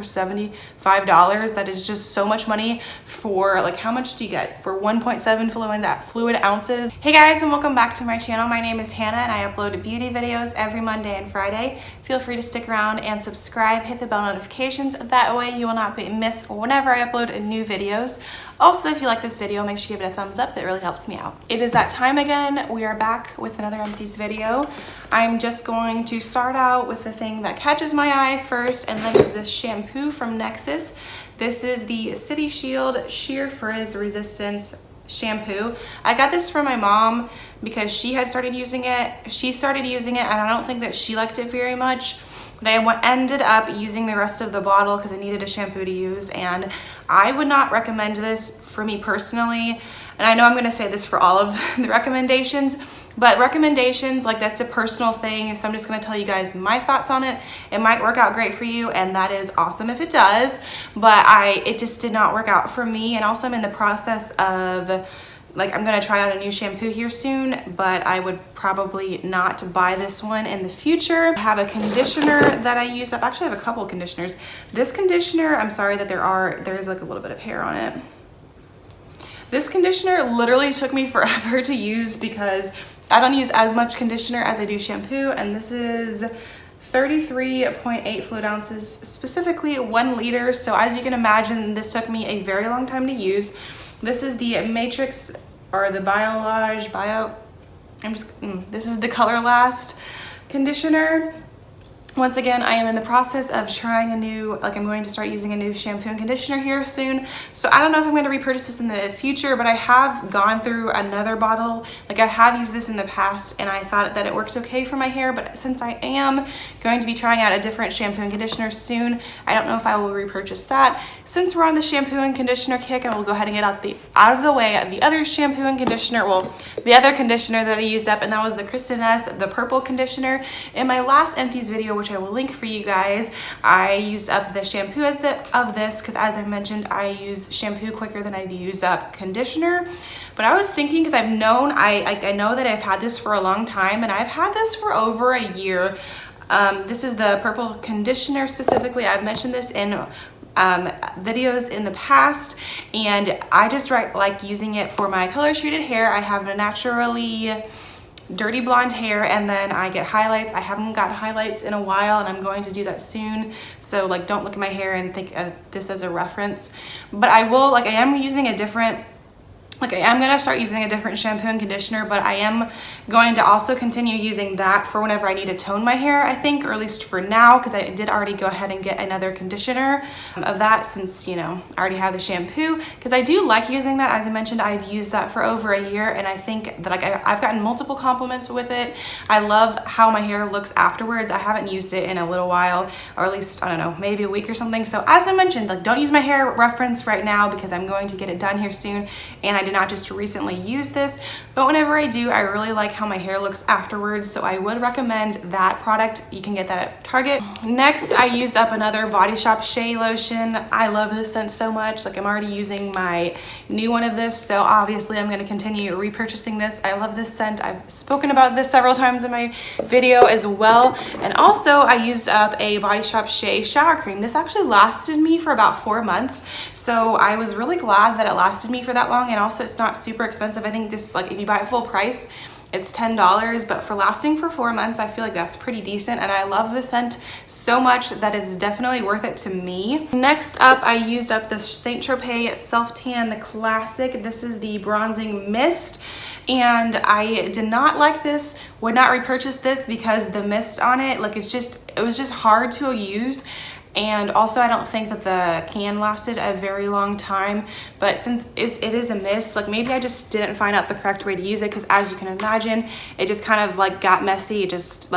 $75. That is just so much money for, like, how much do you get for 1.7 fluid ounces? Hey guys, and welcome back to my channel. My name is Hannah and I upload beauty videos every Monday and Friday. Feel free to stick around and subscribe, hit the bell notifications. That way you will not miss whenever I upload new videos. Also, if you like this video, make sure you give it a thumbs up. It really helps me out. It is that time again. We are back with another Empties video. I'm just going to start out with the thing that catches my eye first, and that is this shampoo from Nexxus. This is the City Shield Sheer Frizz Resistance shampoo. I got this from my mom because she had started using it. She started using it and I don't think that she liked it very much. But I ended up using the rest of the bottle because I needed a shampoo to use, and I would not recommend this for me personally. And I know I'm going to say this for all of the recommendations, but recommendations, like, that's a personal thing, so I'm just going to tell you guys my thoughts on it. It might work out great for you, and that is awesome if it does, but it just did not work out for me. And also I'm in the process of, like, I'm gonna try out a new shampoo here soon, but I would probably not buy this one in the future. I have a conditioner that I use up. Actually, I have a couple of conditioners. This conditioner, I'm sorry that there is like a little bit of hair on it. This conditioner literally took me forever to use because I don't use as much conditioner as I do shampoo, and this is 33.8 fluid ounces, specifically 1 liter. So as you can imagine, this took me a very long time to use. This is the Matrix, or the this is the Color Last conditioner. Once again, I am in the process of trying a new, I'm going to start using a new shampoo and conditioner here soon. So I don't know if I'm going to repurchase this in the future, but I have gone through another bottle. Like, I have used this in the past and I thought that it works okay for my hair, but since I am going to be trying out a different shampoo and conditioner soon, I don't know if I will repurchase that. Since we're on the shampoo and conditioner kick, I will go ahead and get out of the way the other shampoo and conditioner, well, the other conditioner that I used up, and that was the Kristen S, the purple conditioner. In my last Empties video, which I will link for you guys, I used up the shampoo of this because, as I mentioned, I use shampoo quicker than I use up conditioner. But I was thinking, because I know that I've had this for a long time, and I've had this for over a year. This is the purple conditioner specifically. I've mentioned this in videos in the past, and I just like using it for my color treated hair. I have a naturally dirty blonde hair, and then I get highlights. I haven't got highlights in a while, and I'm going to do that soon. So, like, don't look at my hair and think of this as a reference. But I will, I am using a different, I am going to start using a different shampoo and conditioner, but I am going to also continue using that for whenever I need to tone my hair, I think, or at least for now, because I did already go ahead and get another conditioner of that since, you know, I already have the shampoo, because I do like using that. As I mentioned, I've used that for over a year, and I think that, I've gotten multiple compliments with it. I love how my hair looks afterwards. I haven't used it in a little while, or at least, I don't know, maybe a week or something. So as I mentioned, don't use my hair reference right now because I'm going to get it done here soon, and I did not just recently use this, but whenever I do, I really like how my hair looks afterwards, so I would recommend that product. You can get that at Target. Next, I used up another Body Shop Shea lotion. I love this scent so much. I'm already using my new one of this, so obviously I'm going to continue repurchasing this. I love this scent. I've spoken about this several times in my video as well. And also, I used up a Body Shop Shea shower cream. This actually lasted me for about 4 months, so I was really glad that it lasted me for that long. And also, it's not super expensive. I think this, if you buy it full price, it's $10, but for lasting for 4 months, I feel like that's pretty decent, and I love the scent so much that it's definitely worth it to me. Next up, I used up the Saint Tropez Self Tan Classic. This is the bronzing mist, and I did not like this, would not repurchase this because the mist on it, it was just hard to use. And also, I don't think that the can lasted a very long time, but since it is a mist, maybe I just didn't find out the correct way to use it, because as you can imagine, it just kind of got messy. It just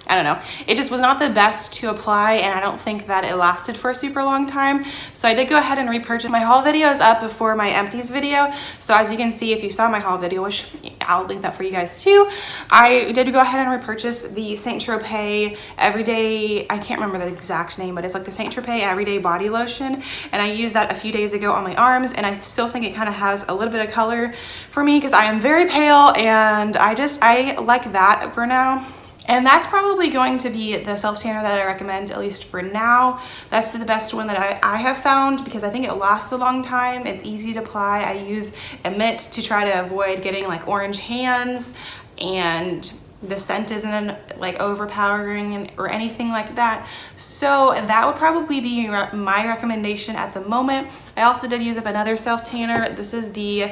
I don't know, it just was not the best to apply, and I don't think that it lasted for a super long time. So I did go ahead and repurchase. My haul video is up before my Empties video, so as you can see, if you saw my haul video, which I'll link that for you guys too, I did go ahead and repurchase the Saint Tropez Everyday, I can't remember the exact name, but it's the Saint Tropez Everyday Body Lotion, and I used that a few days ago on my arms, and I still think it kind of has a little bit of color for me because I am very pale, and I like that for now. And that's probably going to be the self tanner that I recommend, at least for now. That's the best one that I have found because I think it lasts a long time. It's easy to apply. I use a mitt to try to avoid getting like orange hands, and the scent isn't like overpowering or anything like that. So that would probably be my recommendation at the moment. I also did use up another self tanner. This is the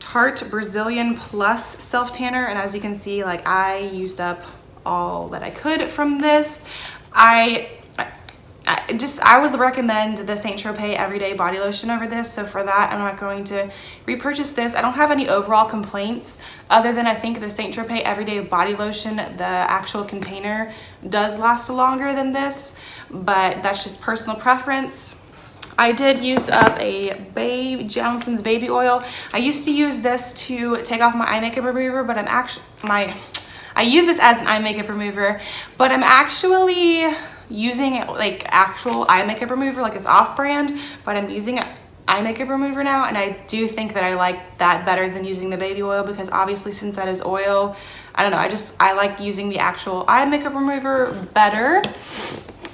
Tarte Brazilian Plus self tanner, and as you can see, like I used up all that I could from this. I would recommend the Saint Tropez Everyday Body Lotion over this. So for that, I'm not going to repurchase this. I don't have any overall complaints other than I think the Saint Tropez Everyday Body Lotion, the actual container does last longer than this, but that's just personal preference. I did use up a Johnson's baby oil. I used to use this to take off my eye makeup remover, but I use this as an eye makeup remover, but I'm actually using it like actual eye makeup remover, like it's off-brand, but I'm using eye makeup remover now, and I do think that I like that better than using the baby oil because obviously since that is oil, I don't know, I like using the actual eye makeup remover better.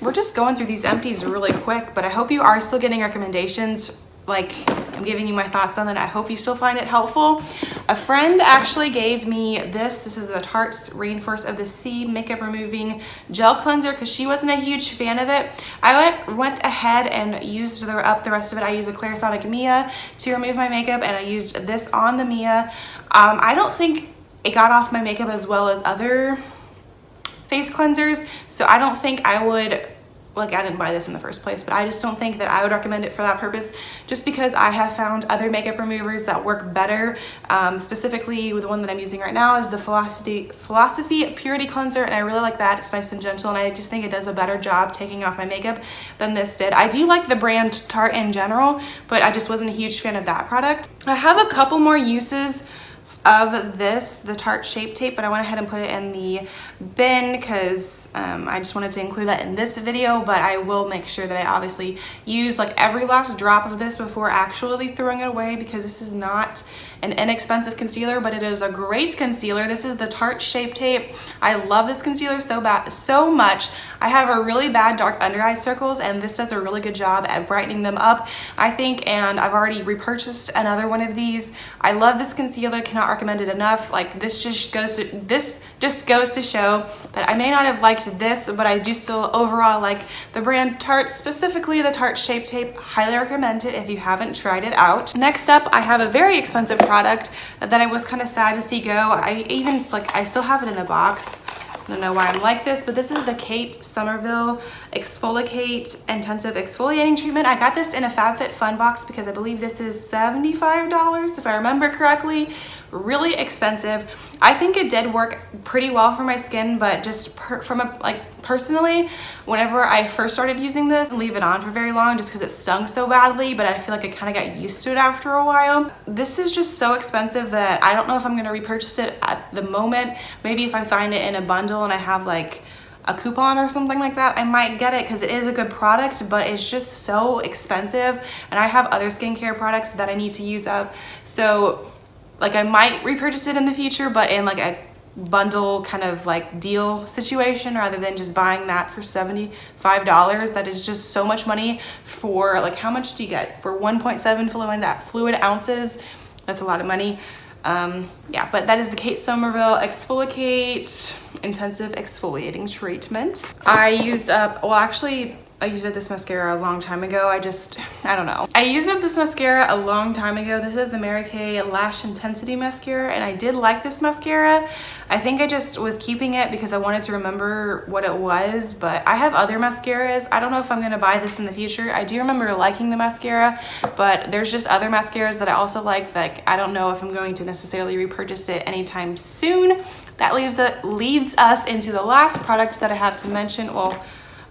We're just going through these empties really quick, but I hope you are still getting recommendations. Like I'm giving you my thoughts on it. I hope you still find it helpful. A friend actually gave me this. This is the Tarte's Rainforest of the Sea Makeup Removing Gel Cleanser because she wasn't a huge fan of it. I went ahead and used up the rest of it. I used a Clarisonic Mia to remove my makeup, and I used this on the Mia. I don't think it got off my makeup as well as other face cleansers, so I don't think I would, like I didn't buy this in the first place, but I just don't think that I would recommend it for that purpose, just because I have found other makeup removers that work better. Specifically with the one that I'm using right now is the Philosophy Purity Cleanser, and I really like that. It's nice and gentle, and I just think it does a better job taking off my makeup than this did. I do like the brand Tarte in general, but I just wasn't a huge fan of that product. I have a couple more uses of this, the Tarte Shape Tape, but I went ahead and put it in the bin because I just wanted to include that in this video, but I will make sure that I obviously use like every last drop of this before actually throwing it away, because this is not an inexpensive concealer, but it is a great concealer. This is the Tarte Shape Tape. I love this concealer so much. I have a really bad dark under eye circles, and this does a really good job at brightening them up, I think, and I've already repurchased another one of these. I love this concealer, cannot recommend it enough. Like this just goes to show that I may not have liked this, but I do still overall like the brand Tarte, specifically the Tarte Shape Tape. Highly recommend it if you haven't tried it out. Next up, I have a very expensive product that I was kind of sad to see go. I still have it in the box. I don't know why I'm like this, but this is the Kate Somerville Exfoliate Intensive Exfoliating Treatment. I got this in a FabFitFun box because I believe this is $75 if I remember correctly. Really expensive. I think it did work pretty well for my skin, but just personally, whenever I first started using this, I didn't leave it on for very long just because it stung so badly, but I feel like I kind of got used to it after a while. This is just so expensive that I don't know if I'm going to repurchase it at the moment. Maybe if I find it in a bundle and I have like a coupon or something like that, I might get it because it is a good product, but it's just so expensive, and I have other skincare products that I need to use up. So like I might repurchase it in the future, but in like a bundle kind of like deal situation rather than just buying that for $75. That is just so much money for, like, how much do you get for 1.7 fluid ounces? That's a lot of money. Yeah, but that is the Kate Somerville Exfoliate Intensive Exfoliating Treatment. I used up this mascara a long time ago. I don't know. I used up this mascara a long time ago. This is the Mary Kay Lash Intensity Mascara, and I did like this mascara. I think I just was keeping it because I wanted to remember what it was, but I have other mascaras. I don't know if I'm gonna buy this in the future. I do remember liking the mascara, but there's just other mascaras that I also like. Like, I don't know if I'm going to necessarily repurchase it anytime soon. That leads us into the last product that I have to mention. Well,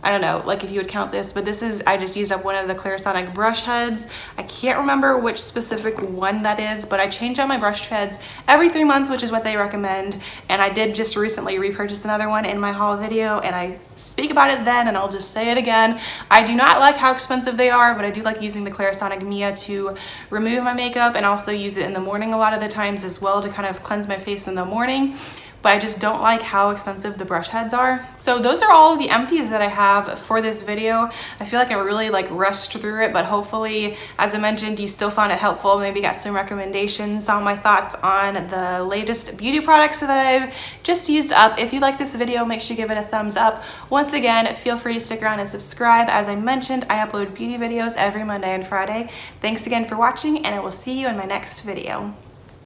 I don't know, like if you would count this, but I just used up one of the Clarisonic brush heads. I can't remember which specific one that is, but I change out my brush heads every 3 months, which is what they recommend. And I did just recently repurchase another one in my haul video, and I speak about it then, and I'll just say it again. I do not like how expensive they are, but I do like using the Clarisonic Mia to remove my makeup, and also use it in the morning a lot of the times as well to kind of cleanse my face in the morning. but I just don't like how expensive the brush heads are. So those are all of the empties that I have for this video. I feel like I really like rushed through it, but hopefully, as I mentioned, you still found it helpful. Maybe got some recommendations on my thoughts on the latest beauty products that I've just used up. If you like this video, make sure you give it a thumbs up. Once again, feel free to stick around and subscribe. As I mentioned, I upload beauty videos every Monday and Friday. Thanks again for watching, and I will see you in my next video.